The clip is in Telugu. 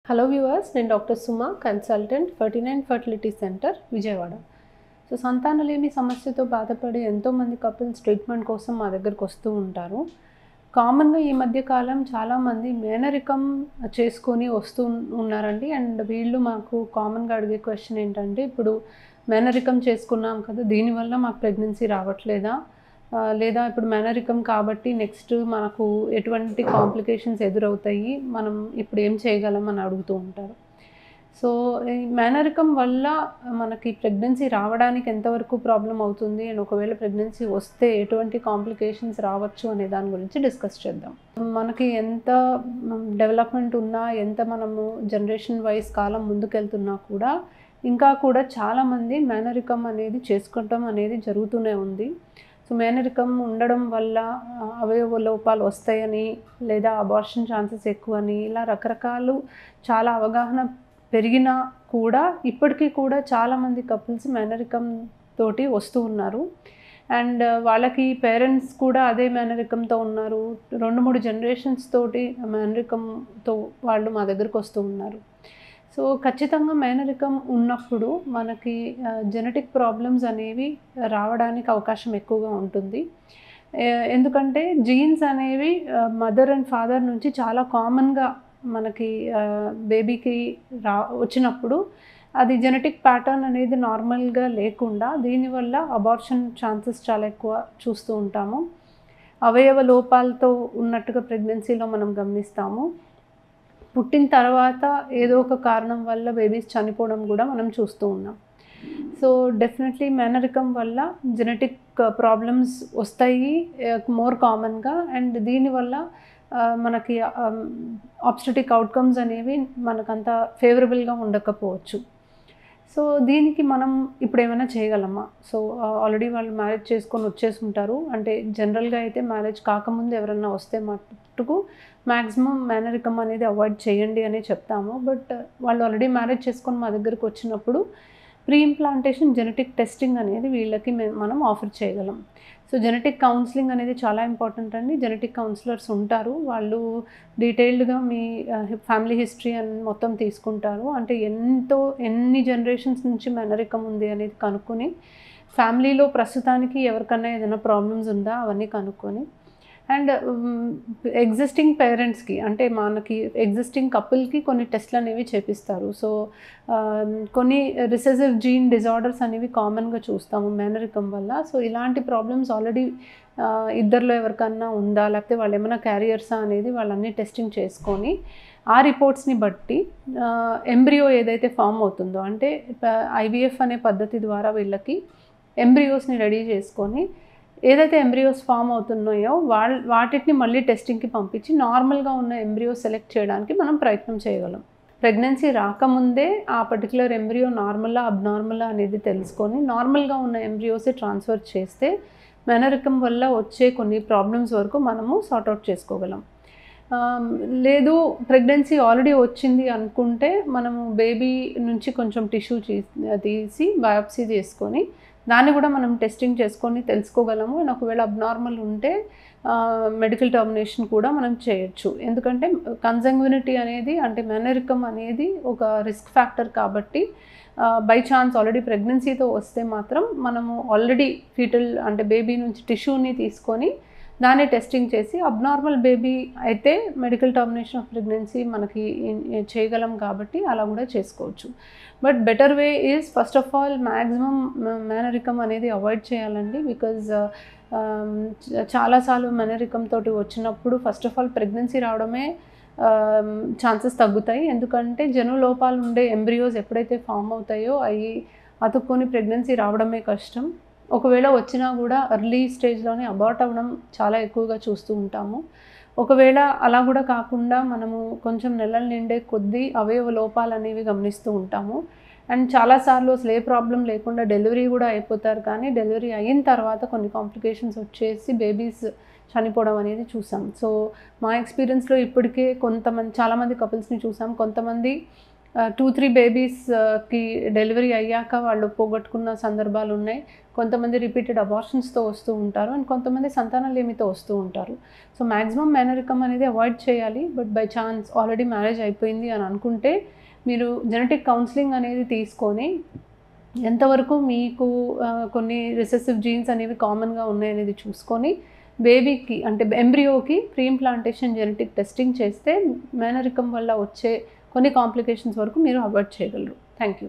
హలో వ్యూవర్స్, నేను doctor Suma, consultant 39 fertility centre, Vijayawada. So సంతానలేమి సమస్యతో బాధపడే ఎంతోమంది కపుల్స్ ట్రీట్మెంట్ కోసం మా దగ్గరకు వస్తూ ఉంటారు. కామన్గా ఈ మధ్య కాలం చాలామంది మేనరికం చేసుకొని వస్తూ ఉన్నారండి. అండ్ వీళ్ళు మాకు కామన్గా అడిగే క్వశ్చన్ ఏంటంటే, ఇప్పుడు మేనరికం చేసుకున్నాం కదా, దీనివల్ల మాకు ప్రెగ్నెన్సీ రావట్లేదా, లేదా ఇప్పుడు మేనరికం కాబట్టి నెక్స్ట్ మనకు ఎటువంటి కాంప్లికేషన్స్ ఎదురవుతాయి, మనం ఇప్పుడు ఏం చేయగలం అని అడుగుతూ ఉంటారు. సో ఈ మేనరికం వల్ల మనకి ప్రెగ్నెన్సీ రావడానికి ఎంతవరకు ప్రాబ్లం అవుతుంది, అండ్ ఒకవేళ ప్రెగ్నెన్సీ వస్తే ఎటువంటి కాంప్లికేషన్స్ రావచ్చు అనే దాని గురించి డిస్కస్ చేద్దాం. మనకి ఎంత డెవలప్మెంట్ ఉన్నా, ఎంత మనము జనరేషన్ వైజ్ కాలం ముందుకెళ్తున్నా కూడా ఇంకా కూడా చాలామంది మేనరికం అనేది చేసుకోవటం అనేది జరుగుతూనే ఉంది. సో మేనరికం ఉండడం వల్ల అవయవ లోపాలు వస్తాయని, లేదా అబార్షన్ ఛాన్సెస్ ఎక్కువని, ఇలా రకరకాలు చాలా అవగాహన పెరిగినా కూడా ఇప్పటికీ కూడా చాలామంది కపుల్స్ మేనరికం తోటి వస్తూ ఉన్నారు. అండ్ వాళ్ళకి పేరెంట్స్ కూడా అదే మేనరికంతో ఉన్నారు. 2-3 జనరేషన్స్ తోటి మేనరికంతో వాళ్ళు మా దగ్గరకు వస్తూ ఉన్నారు. సో ఖచ్చితంగా మేనరికం ఉన్నప్పుడు మనకి జెనెటిక్ ప్రాబ్లమ్స్ అనేవి రావడానికి అవకాశం ఎక్కువగా ఉంటుంది. ఎందుకంటే జీన్స్ అనేవి మదర్ అండ్ ఫాదర్ నుంచి చాలా కామన్గా మనకి బేబీకి వచ్చినప్పుడు అది జెనెటిక్ ప్యాటర్న్ అనేది నార్మల్గా లేకుండా దీనివల్ల అబార్షన్ ఛాన్సెస్ చాలా ఎక్కువ చూస్తూ ఉంటాము. అవయవ లోపాలతో ఉన్నట్టుగా ప్రెగ్నెన్సీలో మనం గమనిస్తాము. పుట్టిన తర్వాత ఏదో ఒక కారణం వల్ల బేబీస్ చనిపోవడం కూడా మనం చూస్తూ ఉన్నాం. సో డెఫినెట్లీ మేనరికం వల్ల జెనెటిక్ ప్రాబ్లమ్స్ వస్తాయి మోర్ కామన్గా. అండ్ దీనివల్ల మనకి ఆబ్స్టెటిక్ అవుట్కమ్స్ అనేవి మనకంత ఫేవరబుల్గా ఉండకపోవచ్చు. సో దీనికి మనం ఇప్పుడు ఏమైనా చేయగలమా? సో ఆల్రెడీ వాళ్ళు మ్యారేజ్ చేసుకొని వచ్చేసి ఉంటారు. అంటే జనరల్గా అయితే మ్యారేజ్ కాకముందు ఎవరన్నా వస్తే మట్టుకు మ్యాక్సిమం మేనరికం అనేది అవాయిడ్ చేయండి అని చెప్తాము. బట్ వాళ్ళు ఆల్రెడీ మ్యారేజ్ చేసుకొని మా దగ్గరకు వచ్చినప్పుడు ప్రీ ఇంప్లాంటేషన్ జెనెటిక్ టెస్టింగ్ అనేది వీళ్ళకి మనం ఆఫర్ చేయగలం. సో జెనెటిక్ కౌన్సిలింగ్ అనేది చాలా ఇంపార్టెంట్ అండి. జెనెటిక్ కౌన్సిలర్స్ ఉంటారు. వాళ్ళు డీటెయిల్డ్గా మీ ఫ్యామిలీ హిస్టరీ అని మొత్తం తీసుకుంటారు. అంటే ఎన్ని జనరేషన్స్ నుంచి మేనరికం ఉంది అనేది కనుక్కొని, ఫ్యామిలీలో ప్రస్తుతానికి ఎవరికన్నా ఏదైనా ప్రాబ్లమ్స్ ఉందా అవన్నీ కనుక్కొని, అండ్ ఎగ్జిస్టింగ్ పేరెంట్స్కి, అంటే మనకి ఎగ్జిస్టింగ్ కపుల్కి కొన్ని టెస్ట్లు అనేవి చేపిస్తారు. సో కొన్ని రిసెసివ్ జీన్ డిజార్డర్స్ అనేవి కామన్గా చూస్తాము మేనరికం వల్ల. సో ఇలాంటి ప్రాబ్లమ్స్ ఆల్రెడీ ఇద్దరిలో ఎవరికన్నా ఉందా, లేకపోతే వాళ్ళు ఏమైనా క్యారియర్సా అనేది వాళ్ళన్నీ టెస్టింగ్ చేసుకొని ఆ రిపోర్ట్స్ని బట్టి ఎంబ్రియో ఏదైతే ఫామ్ అవుతుందో, అంటే ఐవీఎఫ్ అనే పద్ధతి ద్వారా వీళ్ళకి ఎంబ్రియోస్ని రెడీ చేసుకొని ఏదైతే ఎంబ్రియోస్ ఫామ్ అవుతున్నాయో వాటిని మళ్ళీ టెస్టింగ్కి పంపించి నార్మల్గా ఉన్న ఎంబ్రియో సెలెక్ట్ చేయడానికి మనం ప్రయత్నం చేయగలం. ప్రెగ్నెన్సీ రాకముందే ఆ పర్టికులర్ ఎంబ్రియో నార్మలా అబ్నార్మలా అనేది తెలుసుకొని నార్మల్గా ఉన్న ఎంబ్రియోసే ట్రాన్స్ఫర్ చేస్తే మేనరికం వల్ల వచ్చే కొన్ని ప్రాబ్లమ్స్ వరకు మనము సార్ట్అవుట్ చేసుకోగలం. లేదు ప్రెగ్నెన్సీ ఆల్రెడీ వచ్చింది అనుకుంటే మనము బేబీ నుంచి కొంచెం టిష్యూ తీసి బయాప్సీ చేసుకొని దాన్ని కూడా మనం టెస్టింగ్ చేసుకొని తెలుసుకోగలము. అండ్ ఒకవేళ అబ్నార్మల్ ఉంటే మెడికల్ టర్మినేషన్ కూడా మనం చేయొచ్చు. ఎందుకంటే కన్సంగ్వినిటీ అనేది, అంటే మేనరికం అనేది ఒక రిస్క్ ఫ్యాక్టర్ కాబట్టి బై ఛాన్స్ ఆల్రెడీ ప్రెగ్నెన్సీతో వస్తే మాత్రం మనము ఆల్రెడీ ఫీటల్ అంటే బేబీ నుంచి టిష్యూని తీసుకొని దాన్ని టెస్టింగ్ చేసి అబ్నార్మల్ బేబీ అయితే మెడికల్ టర్మినేషన్ ఆఫ్ ప్రెగ్నెన్సీ మనకి చేయగలం కాబట్టి అలా కూడా చేసుకోవచ్చు. But better way is first of all maximum మేనరికం అనేది అవాయిడ్ చేయాలండి. బికాజ్ చాలాసార్లు మేనరికం తోటి వచ్చినప్పుడు ఫస్ట్ ఆఫ్ ఆల్ ప్రెగ్నెన్సీ రావడమే ఛాన్సెస్ తగ్గుతాయి. ఎందుకంటే జనులోపాలు ఉండే ఎంబ్రియోస్ ఎప్పుడైతే ఫామ్ అవుతాయో అవి అతుక్కొని ప్రెగ్నెన్సీ రావడమే కష్టం. ఒకవేళ వచ్చినా కూడా ఎర్లీ స్టేజ్లోనే అబార్ట్ అవ్వడం చాలా ఎక్కువగా చూస్తూ ఉంటాము. ఒకవేళ అలా కూడా కాకుండా మనము కొంచెం నెలలు నిండే కొద్దీ అవయవ లోపాలు అనేవి గమనిస్తూ ఉంటాము. అండ్ చాలాసార్లు అసలు ఏ ప్రాబ్లం లేకుండా డెలివరీ కూడా అయిపోతారు, కానీ డెలివరీ అయిన తర్వాత కొన్ని కాంప్లికేషన్స్ వచ్చేసి బేబీస్ చనిపోవడం అనేది చూసాం. సో మా ఎక్స్పీరియన్స్లో ఇప్పటికే చాలామంది కపుల్స్ని చూసాం. కొంతమంది 2-3 బేబీస్కి డెలివరీ అయ్యాక వాళ్ళు పోగొట్టుకున్న సందర్భాలు ఉన్నాయి. కొంతమంది రిపీటెడ్ అబార్షన్స్తో వస్తూ ఉంటారు అండ్ కొంతమంది సంతానలేమితో వస్తూ ఉంటారు. సో మ్యాక్సిమం మేనరికం అనేది అవాయిడ్ చేయాలి. But by chance already marriage అయిపోయింది అని అనుకుంటే మీరు జెనెటిక్ కౌన్సిలింగ్ అనేది తీసుకొని ఎంతవరకు మీకు కొన్ని రిసెసివ్ జీన్స్ అనేవి కామన్గా ఉన్నాయనేది చూసుకొని బేబీకి అంటే ఎంబ్రియోకి ప్రీ ఇంప్లాంటేషన్ జెనెటిక్ టెస్టింగ్ చేస్తే మేనరికం వల్ల వచ్చే కొన్ని కాంప్లికేషన్స్ వరకు మీరు అవాయిడ్ చేయగలరు. Thank you.